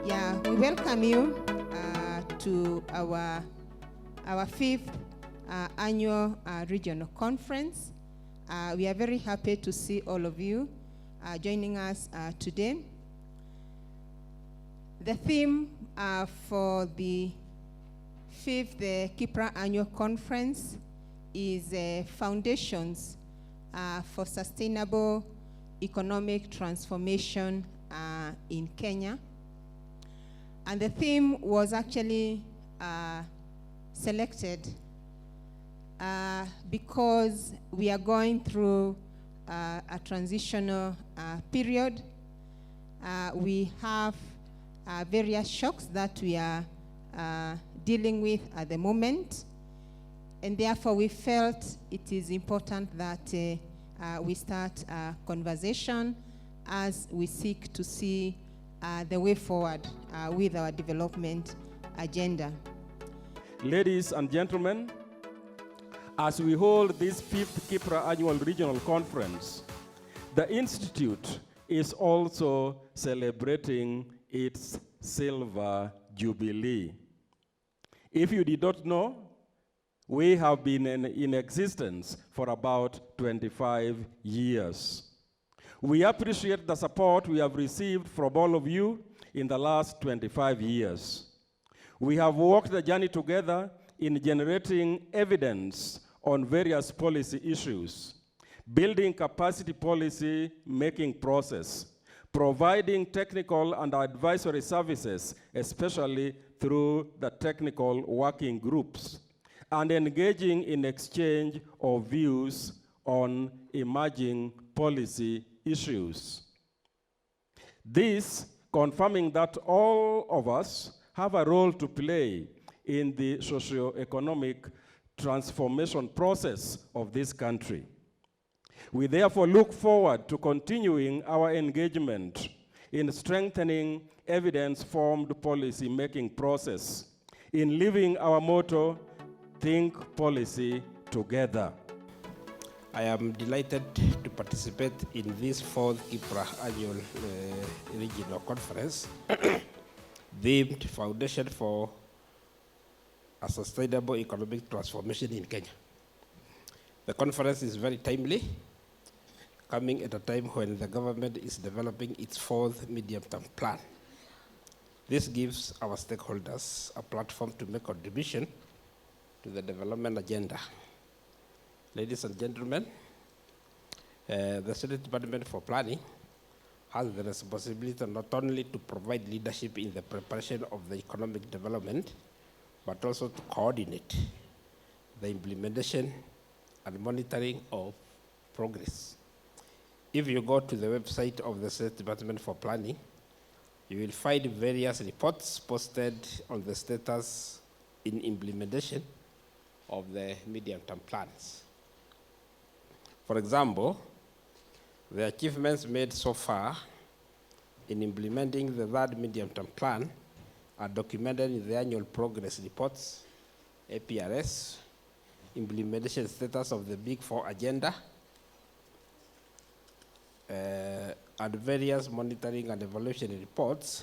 We welcome you to our fifth annual regional conference. We are very happy to see all of you joining us today. The theme for the fifth KIPPRA annual conference is Foundations for Sustainable Economic Transformation in Kenya. And the theme was actually selected because we are going through a transitional period. We have various shocks that we are dealing with at the moment, and therefore we felt it is important that we start a conversation as we seek to see the way forward with our development agenda. Ladies and gentlemen, as we hold this fifth KIPPRA annual regional conference, the Institute is also celebrating its silver jubilee. If you did not know, we have been in existence for about 25 years. We appreciate the support we have received from all of you in the last 25 years. We have walked the journey together in generating evidence on various policy issues, building capacity policy making process, providing technical and advisory services, especially through the technical working groups, and engaging in exchange of views on emerging policy issues. This confirming that all of us have a role to play in the socio-economic transformation process of this country. We therefore look forward to continuing our engagement in strengthening evidence-formed policy-making process, in living our motto, think policy together. I am delighted to participate in this fourth KIPPRA annual regional conference, themed Foundation for a Sustainable Economic Transformation in Kenya. The conference is very timely, coming at a time when the government is developing its fourth medium-term plan. This gives our stakeholders a platform to make contribution to the development agenda. Ladies and gentlemen, the State Department for Planning has the responsibility not only to provide leadership in the preparation of the economic development, but also to coordinate the implementation and monitoring of progress. If you go to the website of the State Department for Planning, you will find various reports posted on the status in implementation of the medium-term plans. For example, the achievements made so far in implementing the third medium-term plan are documented in the annual progress reports, APRS, implementation status of the Big Four agenda, and various monitoring and evaluation reports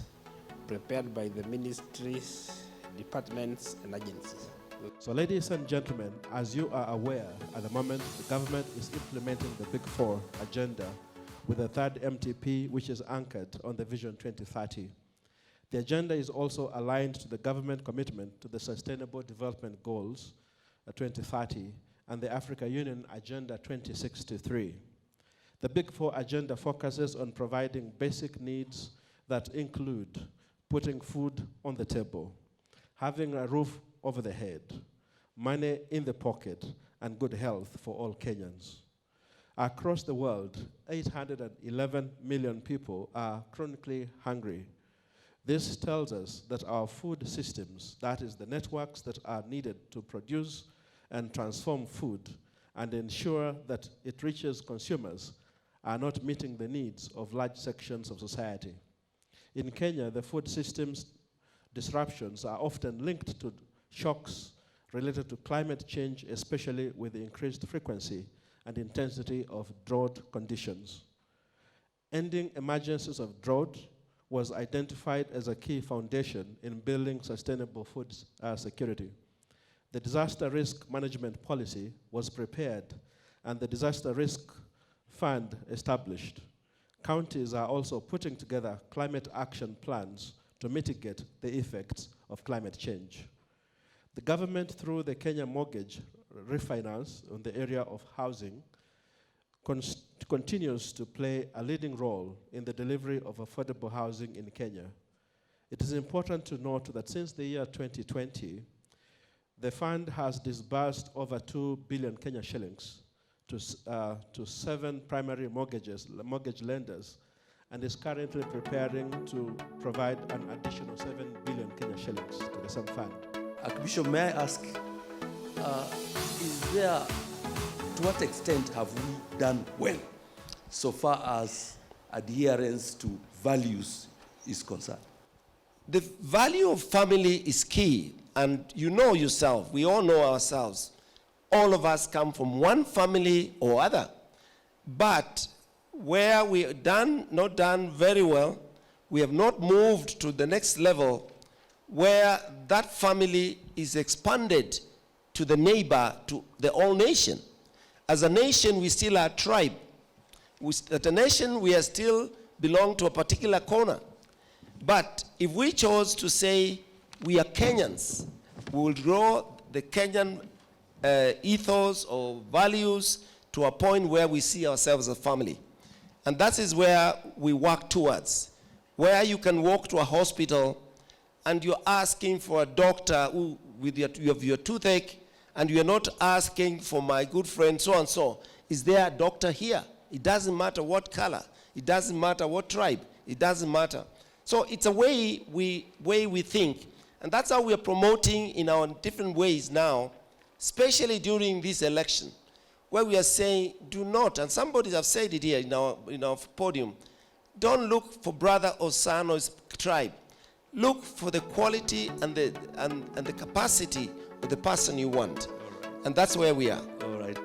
prepared by the ministries, departments, and agencies. So ladies and gentlemen, as you are aware, at the moment the government is implementing the Big Four agenda with the third MTP, which is anchored on the Vision 2030. The agenda is also aligned to the government commitment to the Sustainable Development Goals 2030 and the Africa Union Agenda 2063. The Big Four agenda focuses on providing basic needs that include putting food on the table, having a roof over the head, money in the pocket, and good health for all Kenyans. Across the world, 811 million people are chronically hungry. This tells us that our food systems, that is the networks that are needed to produce and transform food and ensure that it reaches consumers, are not meeting the needs of large sections of society. In Kenya, the food systems disruptions are often linked to shocks related to climate change, especially with the increased frequency and intensity of drought conditions. Ending emergencies of drought was identified as a key foundation in building sustainable food security. The disaster risk management policy was prepared and the disaster risk fund established. Counties are also putting together climate action plans to mitigate the effects of climate change. The government, through the Kenya Mortgage Refinance on the area of housing, continues to play a leading role in the delivery of affordable housing in Kenya. It is important to note that since the year 2020, the fund has disbursed over 2 billion Kenya shillings to 7 primary mortgage lenders, and is currently preparing to provide an additional 7 billion Kenya shillings to the same fund. Archbishop, may I ask, to what extent have we done well so far as adherence to values is concerned? The value of family is key, and you know yourself, we all know ourselves. All of us come from one family or other. But where we have not done very well, we have not moved to the next level where that family is expanded to the neighbor, to the whole nation. As a nation, we still are a tribe. As a nation, we are still belong to a particular corner. But if we chose to say we are Kenyans, we will grow the Kenyan ethos or values to a point where we see ourselves as a family. And that is where we work towards, where you can walk to a hospital and you're asking for a doctor who, with your toothache, and you're not asking for my good friend so and so. Is there a doctor here? It doesn't matter what color. It doesn't matter what tribe. It doesn't matter. So it's a way we think. And that's how we are promoting in our different ways now, especially during this election, where we are saying, do not, and somebody has said it here in our podium, don't look for brother or son or tribe. Look for the quality and the capacity of the person you want. And that's where we are. All right.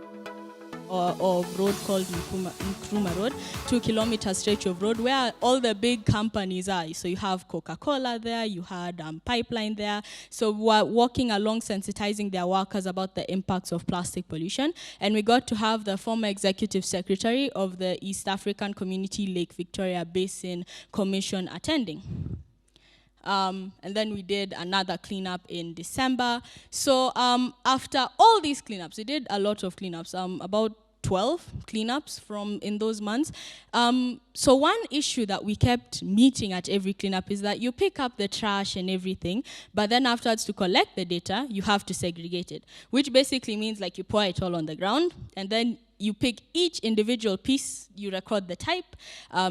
Or road called Nkrumah Road, 2 kilometer stretch of road where all the big companies are. So you have Coca-Cola there, you had Pipeline there. So we're walking along sensitizing their workers about the impacts of plastic pollution. And we got to have the former executive secretary of the East African Community Lake Victoria Basin Commission attending. And then we did another cleanup in December. So after all these cleanups, we did a lot of cleanups, about 12 cleanups in those months. So one issue that we kept meeting at every cleanup is that you pick up the trash and everything, but then afterwards to collect the data, you have to segregate it, which basically means like you pour it all on the ground, and then you pick each individual piece, you record the type,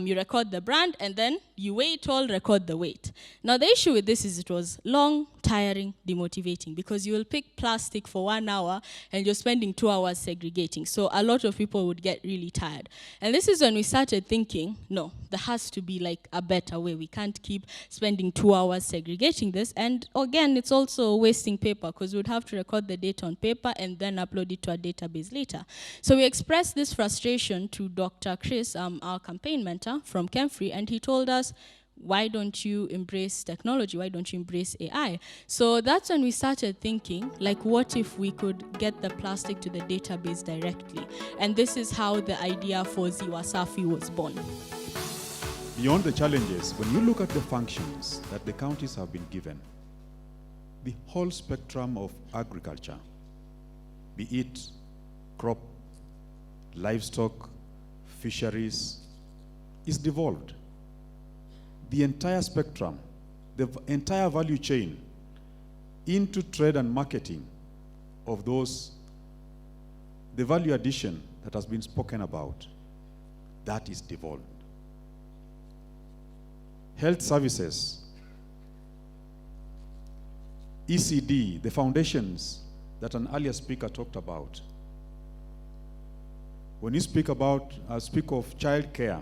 you record the brand, and then you weigh it all, record the weight. Now the issue with this is it was long, tiring, demotivating, because you will pick plastic for 1 hour and you're spending 2 hours segregating. So a lot of people would get really tired. And this is when we started thinking, no, there has to be like a better way. We can't keep spending 2 hours segregating this. And again, it's also wasting paper because we would have to record the data on paper and then upload it to a database later. So we expressed this frustration to Dr. Chris, our campaign mentor from KIPPRA, and he told us, why don't you embrace technology? Why don't you embrace AI? So that's when we started thinking, like, what if we could get the plastic to the database directly? And this is how the idea for Ziwa Safi was born. Beyond the challenges, when you look at the functions that the counties have been given, the whole spectrum of agriculture, be it crop, livestock, fisheries, is devolved. The entire spectrum, the entire value chain into trade and marketing of those, the value addition that has been spoken about, that is devolved. Health services, ECD, the foundations that an earlier speaker talked about. When you speak of child care,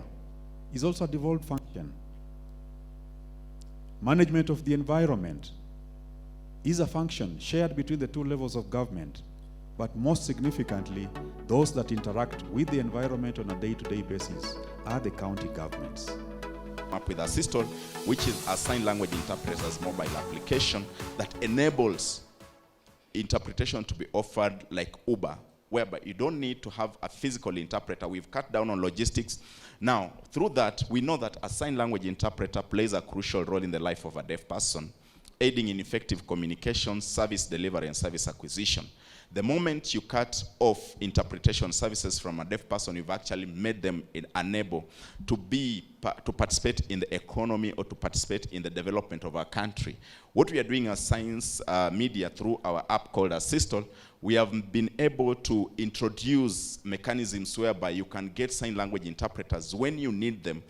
is also a devolved function. Management of the environment is a function shared between the two levels of government, but most significantly, those that interact with the environment on a day-to-day basis are the county governments. up with Assistol, which is a sign language interpreter's mobile application that enables interpretation to be offered like Uber, whereby you don't need to have a physical interpreter. We've cut down on logistics. Now, through that, we know that a sign language interpreter plays a crucial role in the life of a deaf person, aiding in effective communication, service delivery, and service acquisition. The moment you cut off interpretation services from a deaf person, you've actually made them unable to participate in the economy or to participate in the development of our country. What we are doing as science media through our app called Assistol, we have been able to introduce mechanisms whereby you can get sign language interpreters when you need them.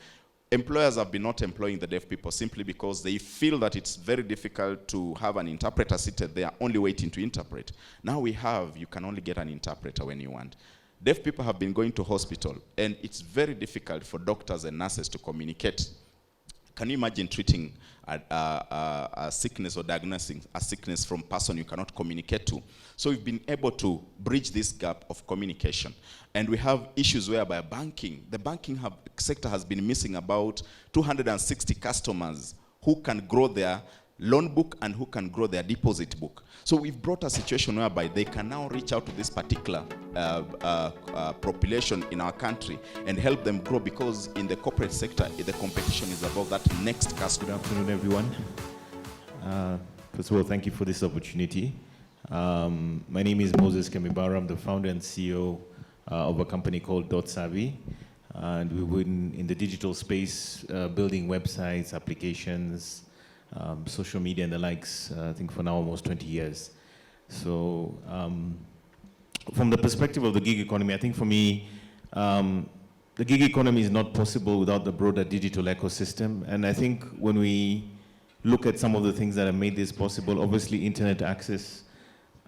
Employers have been not employing the deaf people simply because they feel that it's very difficult to have an interpreter seated there only waiting to interpret. Now you can only get an interpreter when you want. Deaf people have been going to hospital, and it's very difficult for doctors and nurses to communicate. Can you imagine treating a sickness or diagnosing a sickness from a person you cannot communicate to? So we've been able to bridge this gap of communication. And we have issues whereby the banking sector has been missing about 260 customers who can grow their loan book and who can grow their deposit book. So we've brought a situation whereby they can now reach out to this particular population in our country and help them grow, because in the corporate sector, the competition is about that next customer. Good afternoon, everyone. First of all, thank you for this opportunity. My name is Moses Kemibara. I'm the founder and CEO of a company called .Savvy. And we've been in the digital space, building websites, applications, social media and the likes, I think for now almost 20 years. So from the perspective of the gig economy, I think for me, the gig economy is not possible without the broader digital ecosystem. And I think when we look at some of the things that have made this possible, obviously internet access,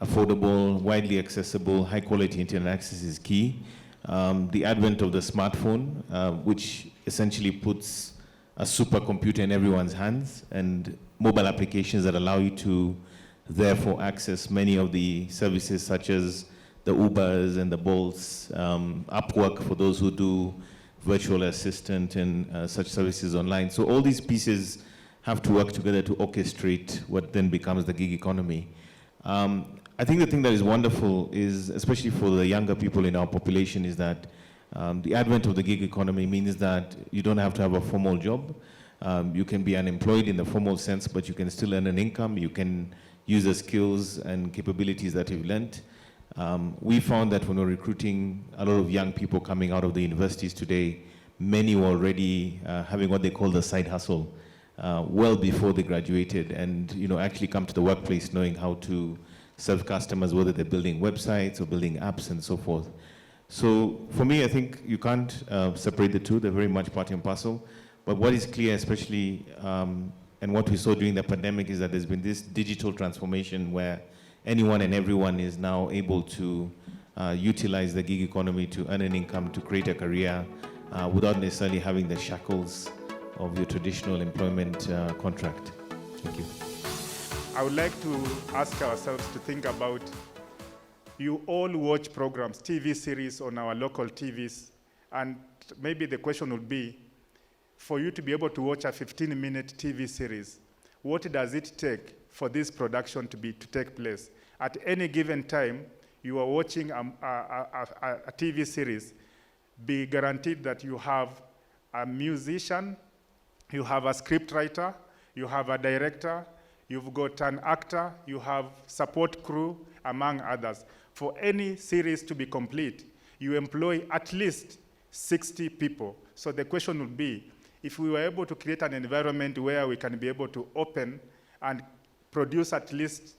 affordable, widely accessible, high quality internet access is key. The advent of the smartphone, which essentially puts a supercomputer in everyone's hands, and mobile applications that allow you to therefore access many of the services such as the Ubers and the Bolts, Upwork for those who do virtual assistant and such services online. So all these pieces have to work together to orchestrate what then becomes the gig economy. I think the thing that is wonderful is, especially for the younger people in our population, is that the advent of the gig economy means that you don't have to have a formal job. You can be unemployed in the formal sense, but you can still earn an income. You can use the skills and capabilities that you've learned. We found that when we're recruiting a lot of young people coming out of the universities today, many were already having what they call the side hustle well before they graduated, and actually come to the workplace knowing how to serve customers, whether they're building websites or building apps and so forth. So for me, I think you can't separate the two. They're very much part and parcel. But what is clear, especially, and what we saw during the pandemic, is that there's been this digital transformation where anyone and everyone is now able to utilize the gig economy to earn an income, to create a career, without necessarily having the shackles of your traditional employment contract. Thank you. I would like to ask ourselves to think about, you all watch programs, TV series on our local TVs, and maybe the question would be, for you to be able to watch a 15-minute TV series, what does it take for this production to take place? At any given time, you are watching a TV series, be guaranteed that you have a musician, you have a scriptwriter, you have a director, you've got an actor, you have support crew, among others. For any series to be complete, you employ at least 60 people. So the question would be, if we were able to create an environment where we can be able to open and produce at least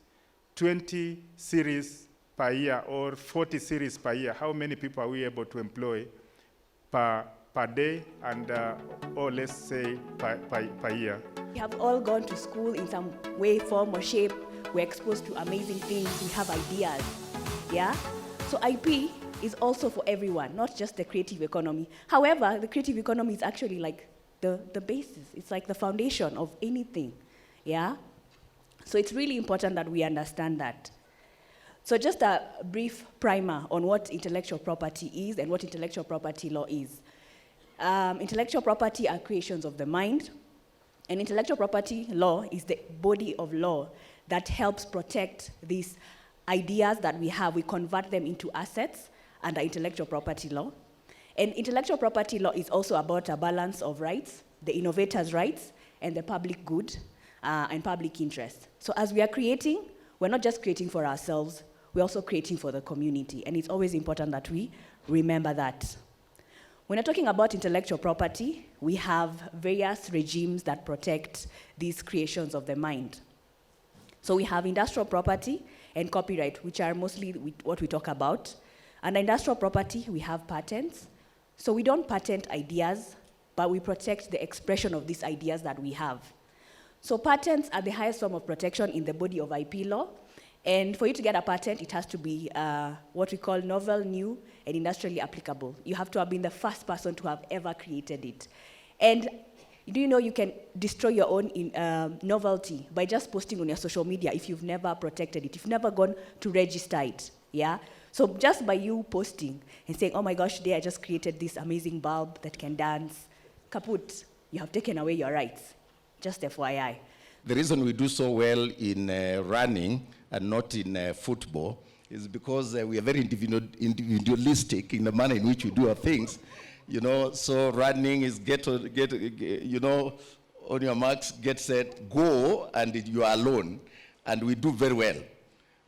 20 series per year or 40 series per year, how many people are we able to employ per day and, or let's say per year? We have all gone to school in some way, form, or shape. We're exposed to amazing things. We have ideas, yeah? So IP is also for everyone, not just the creative economy. However, the creative economy is actually like the basis. It's like the foundation of anything, yeah? So it's really important that we understand that. So just a brief primer on what intellectual property is and what intellectual property law is. Intellectual property are creations of the mind, and intellectual property law is the body of law that helps protect these ideas that we have. We convert them into assets under intellectual property law. And intellectual property law is also about a balance of rights, the innovator's rights, and the public good and public interest. So as we are creating, we're not just creating for ourselves, we're also creating for the community. And it's always important that we remember that. When we're talking about intellectual property, we have various regimes that protect these creations of the mind. So we have industrial property and copyright, which are mostly what we talk about. Under industrial property, we have patents. So we don't patent ideas, but we protect the expression of these ideas that we have. So patents are the highest form of protection in the body of IP law. And for you to get a patent, it has to be what we call novel, new, and industrially applicable. You have to have been the first person to have ever created it. And do you know you can destroy your own novelty by just posting on your social media if you've never protected it, if you've never gone to register it, yeah? So just by you posting and saying, oh my gosh, today I just created this amazing bulb that can dance, kaput, you have taken away your rights. Just FYI. The reason we do so well in running and not in football is because we are very individualistic in the manner in which we do our things. You know, so running is you know, on your marks, get set, go, and you are alone. And we do very well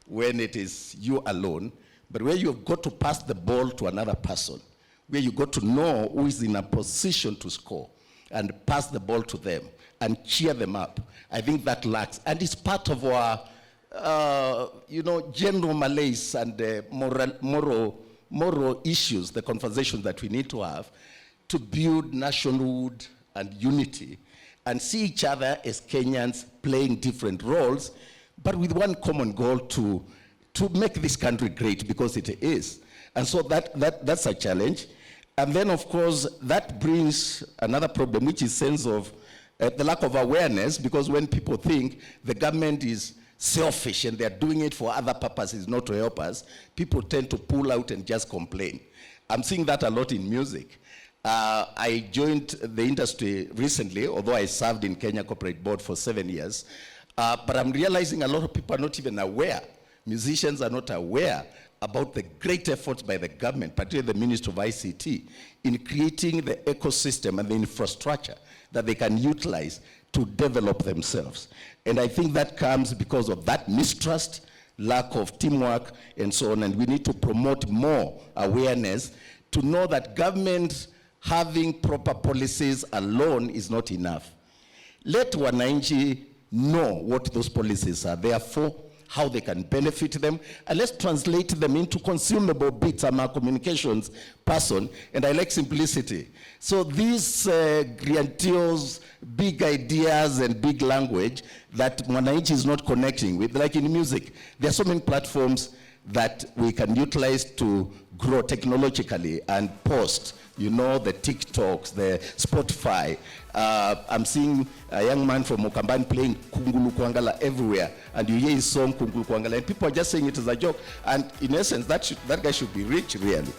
when it is you alone. But where you've got to pass the ball to another person, where you got to know who is in a position to score and pass the ball to them and cheer them up, I think that lacks. And it's part of our, you know, general malaise and moral issues, the conversations that we need to have to build nationhood and unity and see each other as Kenyans playing different roles, but with one common goal to make this country great, because it is. And so that's a challenge. And then, of course, that brings another problem, which is sense of the lack of awareness, because when people think the government is selfish and they're doing it for other purposes, not to help us, people tend to pull out and just complain. I'm seeing that a lot in music. I joined the industry recently, although I served in Kenya Corporate Board for 7 years. But I'm realizing a lot of people are not even aware. Musicians are not aware about the great efforts by the government, particularly the Ministry of ICT, in creating the ecosystem and the infrastructure that they can utilize to develop themselves. And I think that comes because of that mistrust, lack of teamwork, and so on. And we need to promote more awareness to know that government having proper policies alone is not enough. Let wananchi know what those policies are there for, how they can benefit them, and let's translate them into consumable bits. I'm a communications person, and I like simplicity. So these grandiose, big ideas and big language that Mwananchi is not connecting with, like in music, there are so many platforms that we can utilize to grow technologically and post, you know, the TikToks, the Spotify. I'm seeing a young man from Mokambani playing Kungulu Kwangala everywhere, and you hear his song Kungulu Kwangala, and people are just saying it as a joke. And in essence, that guy should be rich, really.